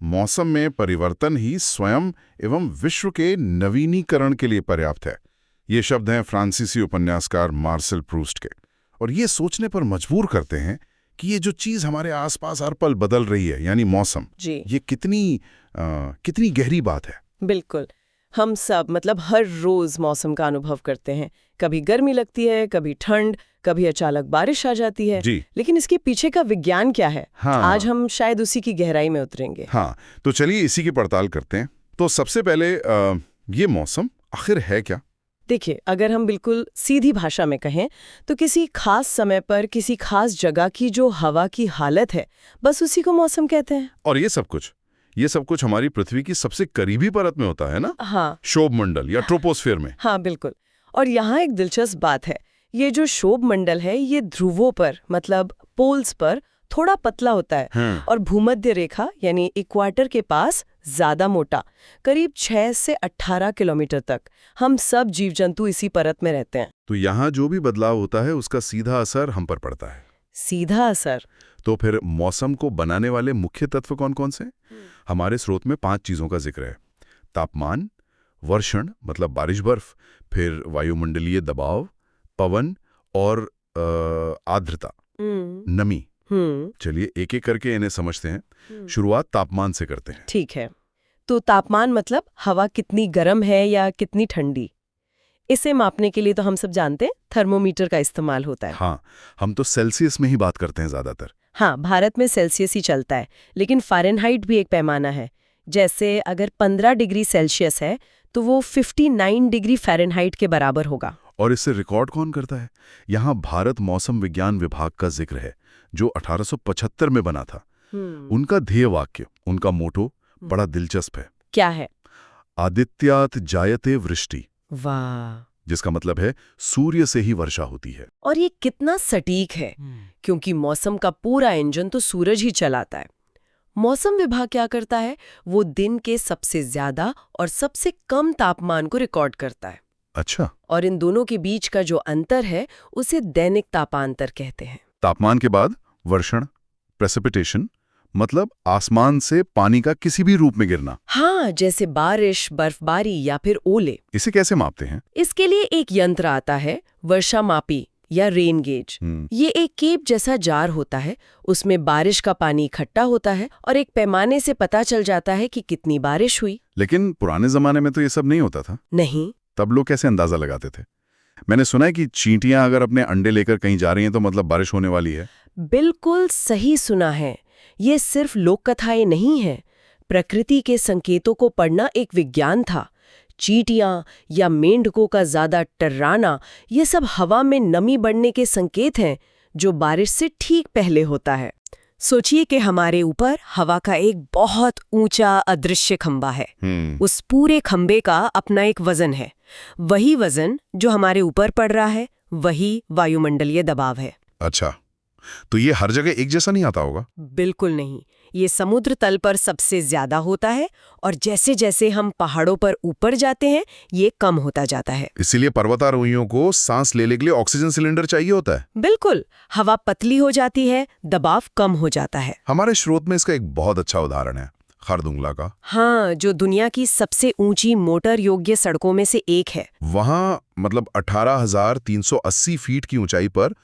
मौसम में परिवर्तन ही स्वयं एवं विश्व के नवीनीकरण के लिए पर्याप्त है। ये शब्द हैं फ्रांसीसी उपन्यासकार मार्सेल प्रूस्ट के, और ये सोचने पर मजबूर करते हैं कि ये जो चीज़ हमारे आसपास हर पल बदल रही है, यानी मौसम, ये कितनी गहरी बात है। बिल्कुल, हम सब हर रोज मौसम का अनुभव करते हैं। कभी गर्मी लगती है, कभी ठंड, कभी अचानक बारिश आ जाती है। लेकिन इसके पीछे का विज्ञान क्या है? आज हम शायद उसी की गहराई में उतरेंगे। तो चलिए इसी की पड़ताल करते हैं। तो सबसे पहले ये मौसम आखिर है क्या? देखिए, अगर हम बिल्कुल सीधी भाषा में कहें तो किसी खास समय पर किसी खास जगह की जो हवा की हालत है, बस उसी को मौसम कहते हैं। और ये सब कुछ हमारी पृथ्वी की सबसे करीबी परत में होता है ना? हाँ, शोभ मंडल या ट्रोपोस्फेयर में। हाँ बिल्कुल। और यहाँ एक दिलचस्प बात है, ये जो शोभ मंडल है ये ध्रुवों पर पोल्स पर थोड़ा पतला होता है और भूमध्य रेखा यानी इक्वाटर के पास ज्यादा मोटा, करीब 6 से 18 किलोमीटर तक। हम सब जीव जंतु इसी परत में रहते हैं। तो यहाँ जो भी बदलाव होता है उसका सीधा असर हम पर पड़ता है। सीधा असर। तो फिर मौसम को बनाने वाले मुख्य तत्व कौन कौन से? हमारे स्रोत में 5 चीजों का जिक्र है। तापमान, वर्षण बारिश बर्फ, फिर वायुमंडलीय दबाव, पवन और आर्द्रता, नमी। चलिए एक एक करके इन्हें समझते हैं। शुरुआत तापमान से करते हैं। ठीक है। तो तापमान हवा कितनी गर्म है या कितनी ठंडी। इसे मापने के लिए तो हम सब जानते हैं थर्मोमीटर का इस्तेमाल होता है। हाँ, हम तो सेल्सियस में ही बात करते हैं ज्यादातर। हाँ, भारत में सेल्सियस ही चलता है, लेकिन फ़ारेनहाइट भी एक पैमाना है। जैसे अगर 15 डिग्री सेल्सियस है तो वो 59 डिग्री फ़ारेनहाइट के बराबर होगा। और इससे रिकॉर्ड कौन करता है? यहाँ भारत मौसम विज्ञान विभाग का जिक्र है, जो 1875 में बना था। उनका ध्येय वाक्य, उनका मोटो बड़ा दिलचस्प है। क्या है? आदित्यात जायते वृष्टि। वाह! जिसका मतलब है सूर्य से ही वर्षा होती है। और ये कितना सटीक है, क्योंकि मौसम का पूरा इंजन तो सूरज ही चलाता है। मौसम विभाग क्या करता है? वो दिन के सबसे ज्यादा और सबसे कम तापमान को रिकॉर्ड करता है। अच्छा। और इन दोनों के बीच का जो अंतर है उसे दैनिक तापांतर कहते हैं। तापमान के बाद वर्षण, प्रेसिपिटेशन, आसमान से पानी का किसी भी रूप में गिरना। हाँ, जैसे बारिश, बर्फबारी या फिर ओले। इसे कैसे मापते हैं? इसके लिए एक यंत्र आता है, वर्षा मापी या रेन गेज। ये एक केप जैसा जार होता है, उसमें बारिश का पानी इकट्ठा होता है और एक पैमाने से पता चल जाता है कि कितनी बारिश हुई। लेकिन पुराने जमाने में तो ये सब नहीं होता था। नहीं। तब लोग कैसे अंदाजा लगाते थे? मैंने सुना है कि चींटियां अगर अपने अंडे लेकर कहीं जा रही हैं तो बारिश होने वाली है। बिल्कुल सही सुना है। ये सिर्फ लोक कथाएं नहीं है, प्रकृति के संकेतों को पढ़ना एक विज्ञान था। चींटियां या मेंढकों का ज्यादा टर्राना, ये सब हवा में नमी बढ़ने के संकेत हैं, जो बारिश से ठीक पहले होता है। सोचिए कि हमारे ऊपर हवा का एक बहुत ऊंचा अदृश्य खंबा है। उस पूरे खंबे का अपना एक वजन है। वही वजन जो हमारे ऊपर पड़ रहा है, वही वायुमंडलीय दबाव है। अच्छा, तो ये हर जगह एक जैसा नहीं आता होगा? बिल्कुल नहीं। ये समुद्र तल पर सबसे ज्यादा होता है और जैसे जैसे हम पहाड़ों पर ऊपर जाते हैं ये कम होता जाता है। इसीलिए पर्वतारोहियों को सांस लेने के लिए ऑक्सीजन सिलेंडर चाहिए होता है। बिल्कुल, हवा पतली हो जाती है, दबाव कम हो जाता है। हमारे स्रोत में इसका एक बहुत अच्छा उदाहरण है, खारदुंगला का। हाँ, जो दुनिया की सबसे ऊंची मोटर योग्य सड़कों में से एक है। वहाँ 18,380 फीट की ऊंचाई पर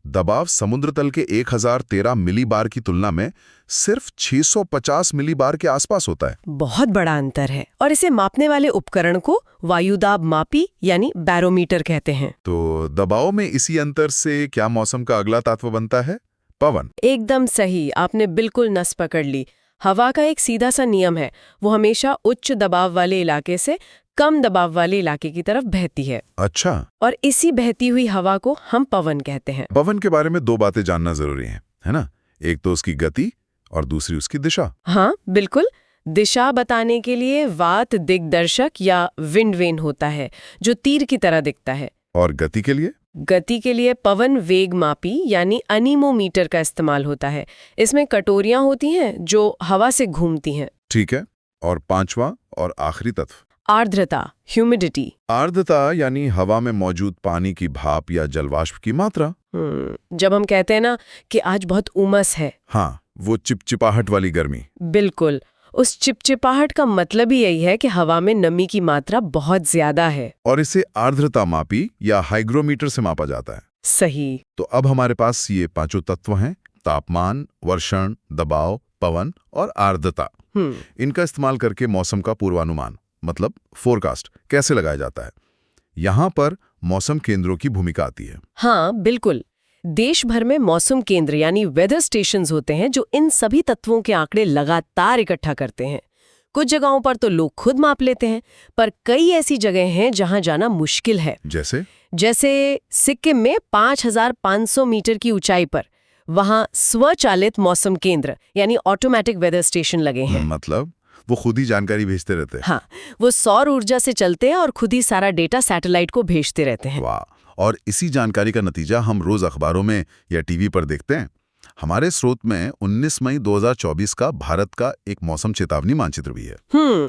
दबाव समुद्र तल के 1013 मिलीबार की तुलना में सिर्फ 650 मिलीबार के आसपास होता है। बहुत बड़ा अंतर है। और इसे मापने वाले उपकरण को वायुदाब मापी यानी बैरोमीटर कहते हैं। तो दबाव में इसी अंतर से क्या मौसम का अगला तत्व बनता है? पवन। एकदम सही, आपने बिल्कुल नस पकड़ ली। हवा का एक सीधा सा नियम है, वो हमेशा उच्च दबाव वाले इलाके से कम दबाव वाले इलाके की तरफ बहती है। अच्छा। और इसी बहती हुई हवा को हम पवन कहते हैं। पवन के बारे में 2 बातें जानना जरूरी है ना? एक तो उसकी गति और दूसरी उसकी दिशा। हाँ बिल्कुल। दिशा बताने के लिए वात दिग्दर्शक या विंड वेन होता है, जो तीर की तरह दिखता है। और गति के लिए? गति के लिए पवन वेग मापी यानी अनीमोमीटर का इस्तेमाल होता है। इसमें कटोरियां होती हैं जो हवा से घूमती हैं। ठीक है। और 5वां और आखिरी तत्व? आर्द्रता, ह्यूमिडिटी। आर्द्रता यानी हवा में मौजूद पानी की भाप या जलवाष्प की मात्रा। जब हम कहते हैं ना कि आज बहुत उमस है। हाँ, वो चिपचिपाहट वाली गर्मी। बिल्कुल, उस चिपचिपाहट का मतलब ही यही है कि हवा में नमी की मात्रा बहुत ज्यादा है। और इसे आर्द्रता मापी या हाइग्रोमीटर से मापा जाता है। सही। तो अब हमारे पास ये पांचों तत्व हैं, तापमान, वर्षण, दबाव, पवन और आर्द्रता। इनका इस्तेमाल करके मौसम का पूर्वानुमान मतलब फोरकास्ट कैसे लगाया जाता है। यहाँ पर मौसम केंद्रों की भूमिका आती है। हाँ, बिल्कुल। देश भर में मौसम केंद्र यानी वेदर स्टेशंस होते हैं जो इन सभी तत्वों के आंकड़े लगातार इकट्ठा करते हैं। कुछ जगहों पर तो लोग खुद माप लेते हैं, पर कई ऐसी जगह हैं जहां जाना मुश्किल है। जैसे सिक्किम में 5,500 मीटर की ऊंचाई पर वहां स्वचालित मौसम केंद्र यानी ऑटोमेटिक वेदर स्टेशन लगे हैं। मतलब वो खुद ही जानकारी भेजते रहते हैं? हाँ, वो सौर ऊर्जा से चलते हैं और खुद ही सारा डेटा सैटेलाइट को भेजते रहते हैं। वाह! और इसी जानकारी का नतीजा हम रोज अखबारों में या टीवी पर देखते हैं। हमारे स्रोत में 19 मई 2024 का भारत का एक मौसम चेतावनी मानचित्र भी है।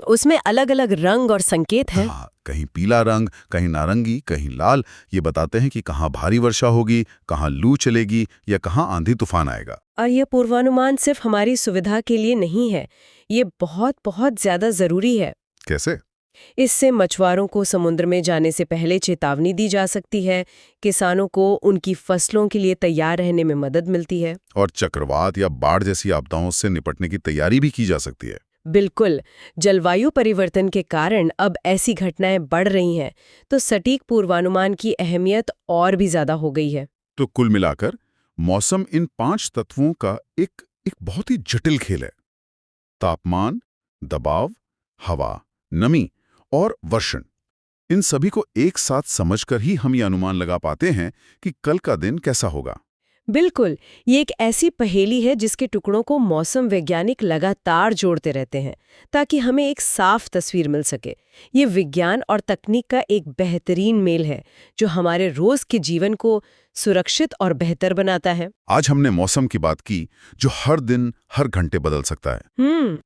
उसमें अलग-अलग रंग और संकेत हैं। हाँ, कहीं पीला रंग, कहीं नारंगी, कहीं लाल। ये बताते हैं कि कहाँ भारी वर्षा होगी, कहाँ लू चलेगी या कहाँ आंधी तूफान आएगा। और यह पूर्वानुमान सिर्फ हमारी सुविधा के लिए नहीं है, ये बहुत बहुत ज्यादा जरूरी है। कैसे? इससे मछुआरों को समुद्र में जाने से पहले चेतावनी दी जा सकती है, किसानों को उनकी फसलों के लिए तैयार रहने में मदद मिलती है, और चक्रवात या बाढ़ जैसी आपदाओं से निपटने की तैयारी भी की जा सकती है। बिल्कुल। जलवायु परिवर्तन के कारण अब ऐसी घटनाएं बढ़ रही हैं, तो सटीक पूर्वानुमान की अहमियत और भी ज्यादा हो गई है। तो कुल मिलाकर मौसम इन 5 तत्वों का एक बहुत ही जटिल खेल है। तापमान, दबाव, हवा, नमी और वर्षण, इन सभी को एक साथ समझकर ही हम ये अनुमान लगा पाते हैं कि कल का दिन कैसा होगा। बिल्कुल, ये एक ऐसी पहेली है जिसके टुकड़ों को मौसम वैज्ञानिक लगातार जोड़ते रहते हैं ताकि हमें एक साफ तस्वीर मिल सके। ये विज्ञान और तकनीक का एक बेहतरीन मेल है जो हमारे रोज के जीवन को सुरक्षित और बेहतर बनाता है। आज हमने मौसम की बात की जो हर दिन हर घंटे बदल सकता है।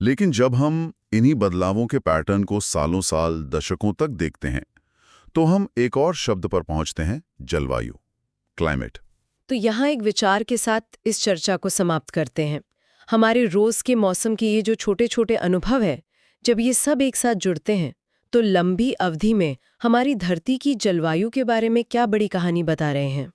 लेकिन जब हम इन्हीं बदलावों के पैटर्न को सालों साल, दशकों तक देखते हैं तो हम एक और शब्द पर पहुंचते हैं, जलवायु, क्लाइमेट। तो यहाँ एक विचार के साथ इस चर्चा को समाप्त करते हैं। हमारे रोज के मौसम के ये जो छोटे छोटे अनुभव है, जब ये सब एक साथ जुड़ते हैं तो लंबी अवधि में हमारी धरती की जलवायु के बारे में क्या बड़ी कहानी बता रहे हैं।